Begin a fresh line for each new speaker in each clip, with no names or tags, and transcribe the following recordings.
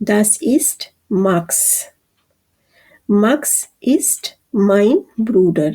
Das ist Max. Max ist mein Bruder.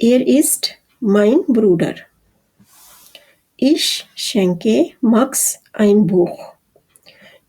Er ist mein Bruder. Ich schenke Max ein Buch.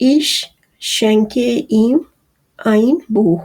Ich schenke ihm ein Buch.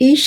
ich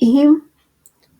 ihm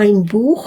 ein Buch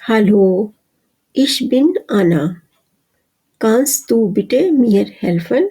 Hallo, ich bin Anna. Kannst du bitte mir helfen?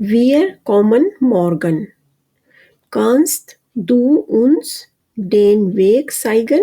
Wir kommen morgen. Kannst du uns den Weg zeigen?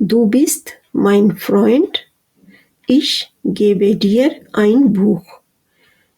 Du bist mein Freund. Ich gebe dir ein Buch.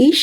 ich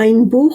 ein Buch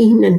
ihnen,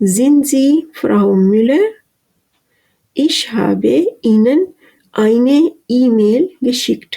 Sind Sie Frau Müller? Ich habe Ihnen eine E-Mail geschickt.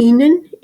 ihnen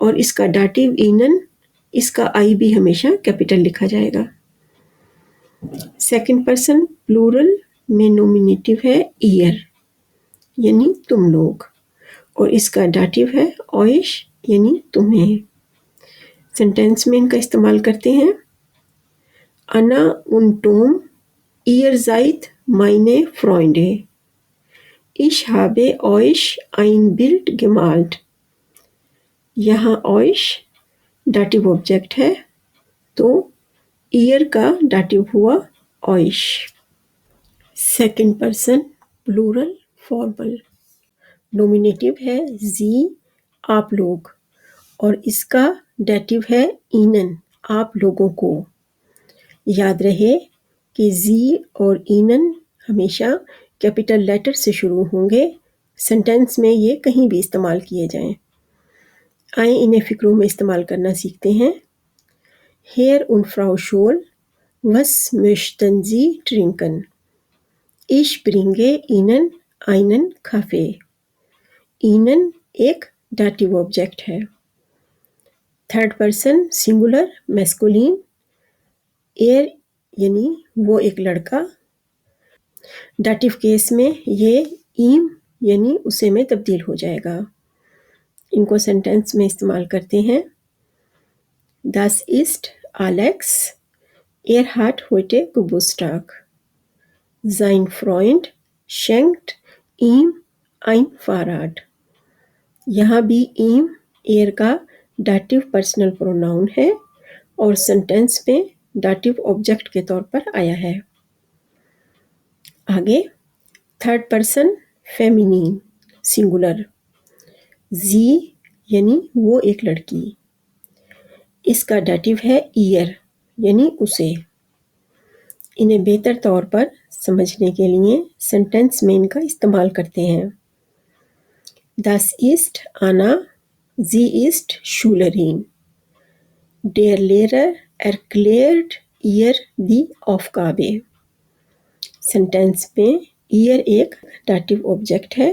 اور اس کا ڈاٹیو اینن، اس کا آئی بھی ہمیشہ capital لکھا جائے گا۔ Second person plural میں نومینیٹو ہے year یعنی تم لوگ، اور اس کا ڈاٹیو ہے euch یعنی تمہیں۔ سینٹینس میں ان کا استعمال کرتے ہیں، Anna und Tom, ihr seid meine Freunde. Ich habe euch ein Bild gemalt. یہاں euch ڈاٹیو آبجیکٹ ہے تو ihr کا ڈاٹیو ہوا euch۔ Second person plural formal, nominative ہے sie آپ لوگ، اور اس کا ڈیٹیو ہے ihnen آپ لوگوں کو۔ یاد رہے کہ sie اور ihnen ہمیشہ کیپٹل لیٹر سے شروع ہوں گے، سینٹینس میں یہ کہیں بھی استعمال کیے جائیں۔ آئیں انہیں فکروں میں استعمال کرنا سیکھتے ہیں۔ Herr und Frau Scholl, was möchten Sie trinken? Ich bringe Ihnen einen Kaffee. ihnen ایک ڈاٹیو آبجیکٹ ہے۔ Third person singular masculine, er یعنی وہ ایک لڑکا، ڈاٹیو کیس میں یہ ihm یعنی اسے میں تبدیل ہو جائے گا۔ ان کو سینٹینس میں استعمال کرتے ہیں، Das ist Alex, hat heute Geburtstag. Sein Freund schenkt ihm ein Fahrrad. یہاں بھی ihm کا ڈاٹیو پرسنل پروناؤن ہے اور سینٹینس میں ڈاٹیو آبجیکٹ کے طور پر آیا ہے۔ آگے تھرڈ پرسن فیمینین سنگولر، sie یعنی وہ ایک لڑکی، اس کا ڈاٹیو ہے ایئر یعنی اسے۔ انہیں بہتر طور پر سمجھنے کے لیے سینٹینس میں ان کا استعمال کرتے ہیں۔ Das ist Anna, sie ist Schülerin. Der Lehrer erklärt ihr die Aufgabe. Sentence میں ایئر ایک ڈاٹیو آبجیکٹ ہے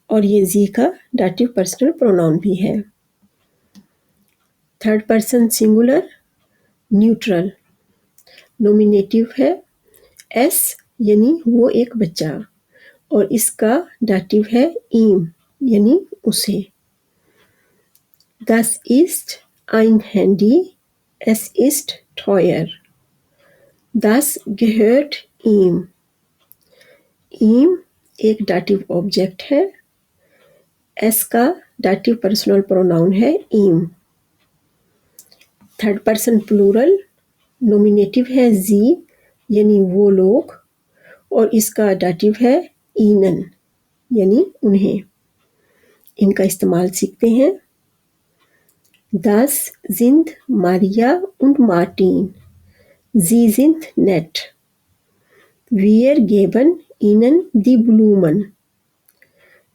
اور یہ sie کا ڈاٹیو پرسنل پروناؤن بھی ہے۔ تھرڈ پرسن سنگولر نیوٹرل، نومینیٹو ہے s یعنی وہ ایک بچہ، اور اس کا ڈاٹیو ہے ihm یعنی اسے۔ Das ist ein Handy, es ist teuer. Das gehört ihm. ihm ایک ڈاٹیو آبجیکٹ ہے، s کا ڈاٹیو پرسنل پروناؤن ہے ihm۔ تھرڈ پرسن پلورل نومینیٹو ہے sie یعنی وہ لوگ، اور اس کا ڈاٹیو ہے ihnen یعنی انہیں۔ ان کا استعمال سیکھتے ہیں، Das sind Maria und Martin. Sie sind nett. Wir geben ihnen die Blumen.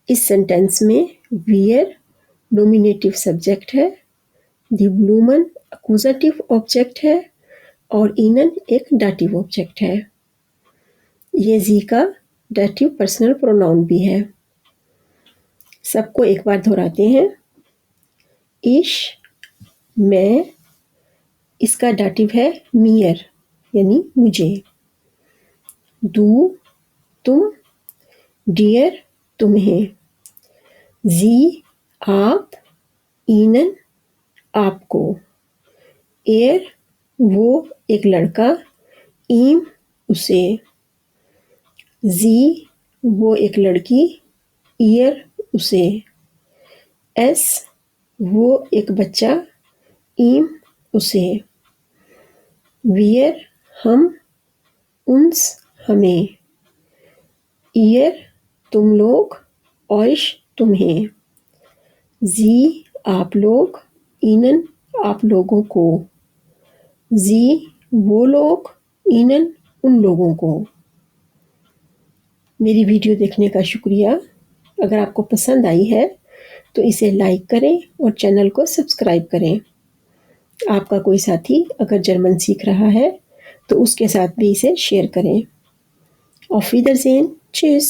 اس سینٹینس میں wir نومینیٹو سبجیکٹ ہے، دی بلومن اکوزیٹو آبجیکٹ ہے اور ihnen ایک ڈاٹیو آبجیکٹ ہے۔ یہ sie کا ڈاٹیو پرسنل پروناؤن بھی ہے۔ سب کو ایک بار دہراتے ہیں، ich میں، اس کا ڈاٹیو ہے mir یعنی مجھے، du تم، dir تمہیں، sie آپ، ihnen آپ کو، وہ ایک لڑکا، ihm اسے، sie وہ ایک لڑکی، ihr اسے، s وہ ایک بچہ، ihm اسے، wir ہم، uns ہمیں، ihr تم لوگ، euch تمہیں، sie آپ لوگ، ihnen آپ لوگوں کو، sie وہ لوگ، ihnen ان لوگوں کو۔ میری ویڈیو دیکھنے کا شکریہ۔ اگر آپ کو پسند آئی ہے تو اسے لائک کریں اور چینل کو سبسکرائب کریں۔ آپ کا کوئی ساتھی اگر جرمن سیکھ رہا ہے تو اس کے ساتھ بھی اسے شیئر کریں۔ Auf Wiedersehen. Tschüss.